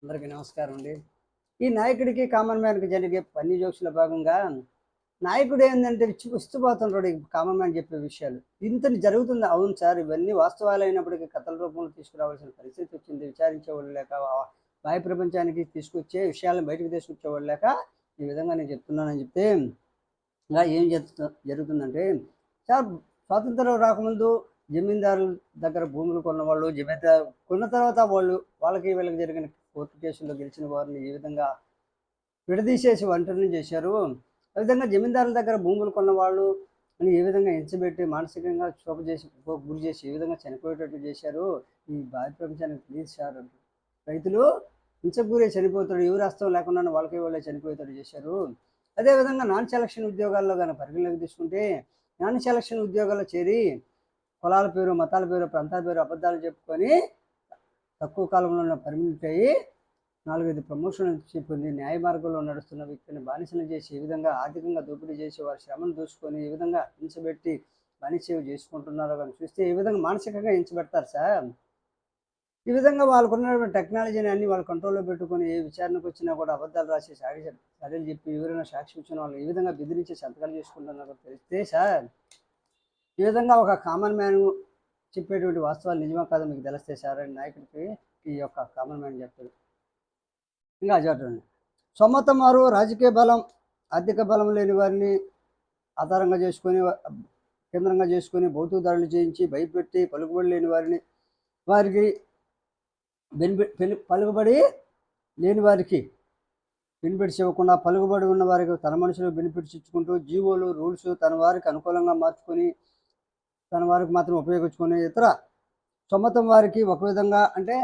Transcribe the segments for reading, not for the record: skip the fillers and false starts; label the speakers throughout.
Speaker 1: అందరికీ నమస్కారం అండి. ఈ నాయకుడికి, కామన్ మ్యాన్‌కి జరిగే ఫన్నీ జోక్స్‌లో భాగంగా నాయకుడు ఏందంటే విస్తుపోతుంటాడు ఈ కామన్ మ్యాన్ చెప్పే విషయాలు. ఇంతని జరుగుతుంది. అవును సార్, ఇవన్నీ వాస్తవాలైనప్పటికీ కథల రూపంలో తీసుకురావాల్సిన పరిస్థితి వచ్చింది. విచారించేవాళ్ళు లేక, బాహ్య ప్రపంచానికి తీసుకొచ్చే విషయాలను బయటకు తీసుకొచ్చేవాళ్ళు లేక ఈ విధంగా నేను చెప్తున్నానని చెప్తే, ఇలా ఏం జరుగుతుందంటే సార్, స్వాతంత్రం రాకముందు జమీందారుల దగ్గర భూములు కొన్నవాళ్ళు, జమీందారు కొన్న తర్వాత వాళ్ళకి వీళ్ళకి జరిగిన కోర్టు కేసుల్లో గెలిచిన వారిని ఈ విధంగా విడదీసేసి ఒంటరిని చేశారు. అదేవిధంగా జమీందారుల దగ్గర భూములు కొన్నవాళ్ళు అని ఏ విధంగా ఎంచబెట్టి మానసికంగా గురి చేసి ఏ విధంగా చనిపోయేటట్టు చేశారు. ఈ భారత ప్రపంచానికి ప్లీజ్ సార్ అంటారు. రైతులు హింసకు గురై చనిపోతాడు, ఎవరు హస్తం లేకుండా వాళ్ళే చనిపోయేటట్టు చేశారు. అదేవిధంగా నాన్ సెలక్షన్ ఉద్యోగాల్లో కానీ పరిగణలోకి తీసుకుంటే, నాన్ సెలక్షన్ ఉద్యోగాల్లో చేరి కులాల పేరు, మతాల పేరు, ప్రాంతాల పేరు అబద్ధాలు చెప్పుకొని తక్కువ కాలంలో పర్మనెంట్ అయ్యి 4, 5 ప్రమోషన్లు పొంది న్యాయ మార్గంలో నడుస్తున్న వ్యక్తిని బానిసలు చేసి ఈ విధంగా ఆర్థికంగా దోపిడీ చేసి వారి శ్రమను దూసుకొని ఈ విధంగా హింసబెట్టి బానిసేవ చేసుకుంటున్నారో కానీ చూస్తే ఈ విధంగా మానసికంగా హింసబెడతారు సార్. ఈ విధంగా వాళ్ళకున్నటువంటి టెక్నాలజీని అన్ని వాళ్ళ కంట్రోల్లో పెట్టుకొని ఏ విచారణకు వచ్చినా కూడా అబద్ధాలు రాసి చర్యలు చెప్పి ఎవరైనా సాక్షి ఇచ్చిన వాళ్ళు ఈ విధంగా బెదిరించి సంతకాలు చేసుకుంటున్నారో తెలిస్తే సార్, ఈ విధంగా ఒక కామన్ మ్యాన్ చెప్పేటువంటి వాస్తవాలు నిజమా కాదో మీకు తెలిస్తే సార్ అని నాయకుడికి ఈ యొక్క కామన్ మ్యాన్ చెప్తాడు. ఇంకా చూడండి, సొమ్మతం వారు రాజకీయ బలం, ఆర్థిక బలం లేని వారిని ఆధారంగా చేసుకొని కేంద్రంగా చేసుకొని భౌతిక దాడులు చేయించి భయపెట్టి పలుకుబడి లేని వారికి పలుకుబడి లేని వారికి బెనిఫిట్స్ ఇవ్వకుండా పలుకుబడి ఉన్న వారికి తన మనుషులు బెనిఫిట్స్ ఇచ్చుకుంటూ జీవోలు రూల్స్ తన వారికి అనుకూలంగా మార్చుకొని తన వారికి మాత్రం ఉపయోగించుకునే ఇతర సొమ్మతం వారికి ఒక విధంగా, అంటే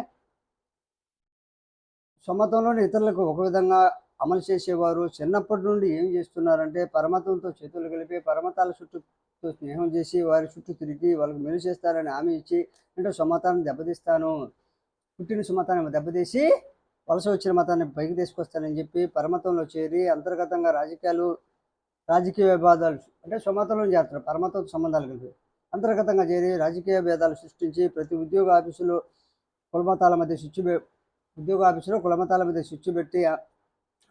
Speaker 1: సొమ్మతంలోని ఇతరులకు ఒక విధంగా అమలు చేసేవారు చిన్నప్పటి నుండి ఏం చేస్తున్నారంటే పరమతంతో చేతులు కలిపి పరమతాల చుట్టూ స్నేహం చేసి వారి చుట్టూ తిరిగి వాళ్ళకి మెలు చేస్తారని హామీ ఇచ్చి, అంటే సొమ్మతాన్ని దెబ్బతీస్తాను, పుట్టిన సుమతాన్ని దెబ్బతీసి వలస వచ్చిన మతాన్ని పైకి తీసుకొస్తానని చెప్పి పరమతంలో చేరి అంతర్గతంగా రాజకీయ వివాదాలు, అంటే సొమ్మతంలో చేస్తారు, పరమతంతో సంబంధాలు కలిపి అంతర్గతంగా చేరి రాజకీయ భేదాలు సృష్టించి ప్రతి ఉద్యోగ ఆఫీసులో కులమతాల మధ్య స్విచ్ పెట్టి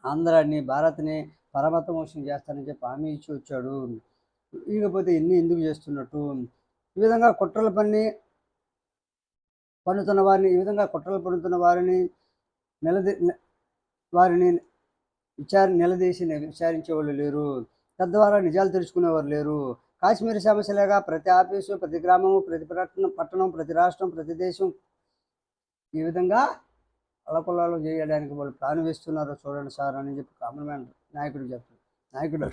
Speaker 1: ఆంధ్రాన్ని, భారత్ని పరమత మోసం చేస్తానని చెప్పి హామీ ఇచ్చి వచ్చాడు. ఇకపోతే ఇన్ని ఎందుకు చేస్తున్నట్టు ఈ విధంగా కుట్రలు పన్నుతున్న వారిని నిలదీసి విచారించేవాళ్ళు లేరు. తద్వారా నిజాలు తెలుసుకునేవారు లేరు. కాశ్మీర్ సమస్యలేగా ప్రతి ఆఫీసు, ప్రతి గ్రామము, ప్రతి పట్టణం, ప్రతి రాష్ట్రం, ప్రతి దేశం ఈ విధంగా అలకొల్లాలు చేయడానికి వాళ్ళు ప్లాన్ వేస్తున్నారో చూడండి సార్ అని చెప్పి కామన్ మ్యాన్ నాయకుడు చెప్తాడు. నాయకుడు,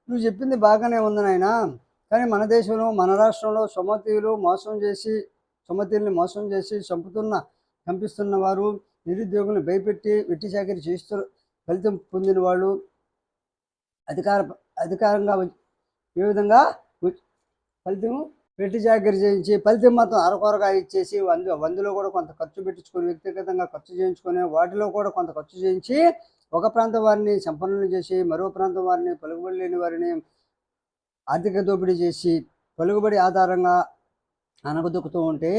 Speaker 1: నువ్వు చెప్పింది బాగానే ఉంది నాయన, కానీ మన దేశంలో, మన రాష్ట్రంలో సొమ్మతీయుల్ని మోసం చేసి చంపిస్తున్న వారు, నిరుద్యోగులను భయపెట్టి వెట్టి చాకరీ చేస్తూ ఫలితం పొందిన వాళ్ళు అధికారంగా ఏ విధంగా ఫలితం వెట్టి చాకరీ చేయించి ఫలితం మాత్రం అరకొరగా ఇచ్చేసి వందులో కూడా కొంత ఖర్చు పెట్టించుకొని వ్యక్తిగతంగా ఖర్చు చేయించుకొని వాటిలో కూడా కొంత ఖర్చు చేయించి ఒక ప్రాంతం వారిని సంపన్నులు చేసి మరో ప్రాంతం వారిని పలుకుబడి లేని వారిని ఆర్థిక దోపిడీ చేసి పలుకుబడి ఆధారంగా అనగదొక్కుతూ ఉంటే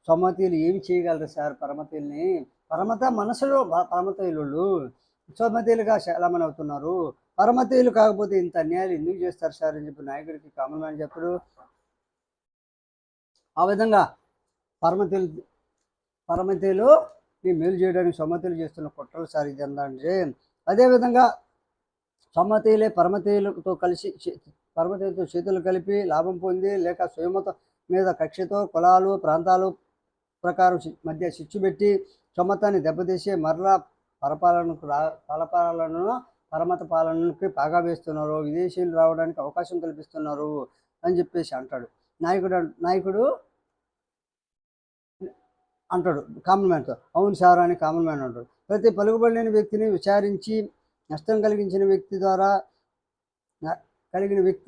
Speaker 1: సొమ్మతీయులు ఏమి చేయగలరు సార్? పరమత మనసులో పరమతీయులు సొమ్మతీయులుగా చాలామంది అవుతున్నారు. పరమతీయులు కాకపోతే ఇంత అన్యాయాలు ఎందుకు చేస్తారు సార్ అని చెప్పి నాయకుడికి కామన్ మ్యాన్ చెప్పారు. ఆ విధంగా పరమతీయులు ఈ మేలు చేయడానికి సొమ్మతీయులు చేస్తున్న కుట్రలు సార్ ఇది అంటే, అదేవిధంగా సొమ్మతీయులే పరమతీయులతో చేతులు కలిపి లాభం పొంది లేక స్వయమత మీద కక్షతో కులాలు, ప్రాంతాలు ప్రకారం మధ్య చిచ్చు పెట్టి సొమ్మతాన్ని దెబ్బతీసి మరలా పరమత పాలనకి పాగా వేస్తున్నారు, విదేశీయులు రావడానికి అవకాశం కల్పిస్తున్నారు అని చెప్పేసి అంటాడు. నాయకుడు అంటాడు కామన్ మ్యాన్తో, అవును సార్ అని కామన్ మ్యాన్ అంటాడు. ప్రతి పలుకుబడి లేని వ్యక్తిని విచారించి నష్టం కలిగిన వ్యక్తి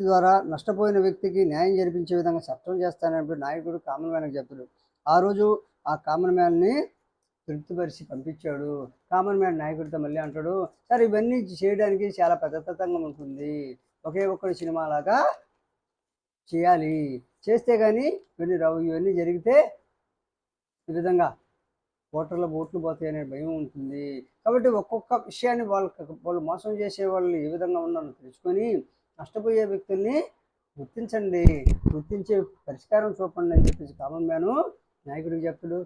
Speaker 1: ద్వారా నష్టపోయిన వ్యక్తికి న్యాయం జరిపించే విధంగా చట్టం చేస్తానని నాయకుడు కామన్ మ్యాన్కి చెప్తాడు. ఆ రోజు ఆ కామన్ మ్యాన్ని తృప్తిపరిచి పంపించాడు. కామన్ మ్యాన్ నాయకుడితో మళ్ళీ అంటాడు, సార్ ఇవన్నీ చేయడానికి చాలా పెద్దతంగా ఉంటుంది, ఒకే ఒక్కడి సినిమా లాగా చేయాలి, చేస్తే కానీ ఇవన్నీ రావు, ఇవన్నీ జరిగితే ఈ విధంగా ఓట్లు పోతాయి అనే భయం ఉంటుంది. కాబట్టి ఒక్కొక్క విషయాన్ని వాళ్ళు మోసం చేసే వాళ్ళు ఏ విధంగా ఉన్నారో తెలుసుకొని నష్టపోయే వ్యక్తుల్ని గుర్తించండి, గుర్తించి పరిష్కారం చూపండి అని చెప్పేసి కామన్ మ్యాను నాయకుడికి చెప్తాడు.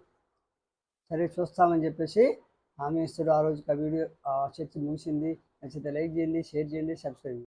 Speaker 1: సరే చూస్తామని చెప్పేసి హామీ ఇస్తాడు. ఆ రోజుకి ఆ వీడియో చర్చ ముగిసింది. నచ్చితే లైక్ చేయండి, షేర్ చేయండి, సబ్స్క్రైబ్ చేయండి.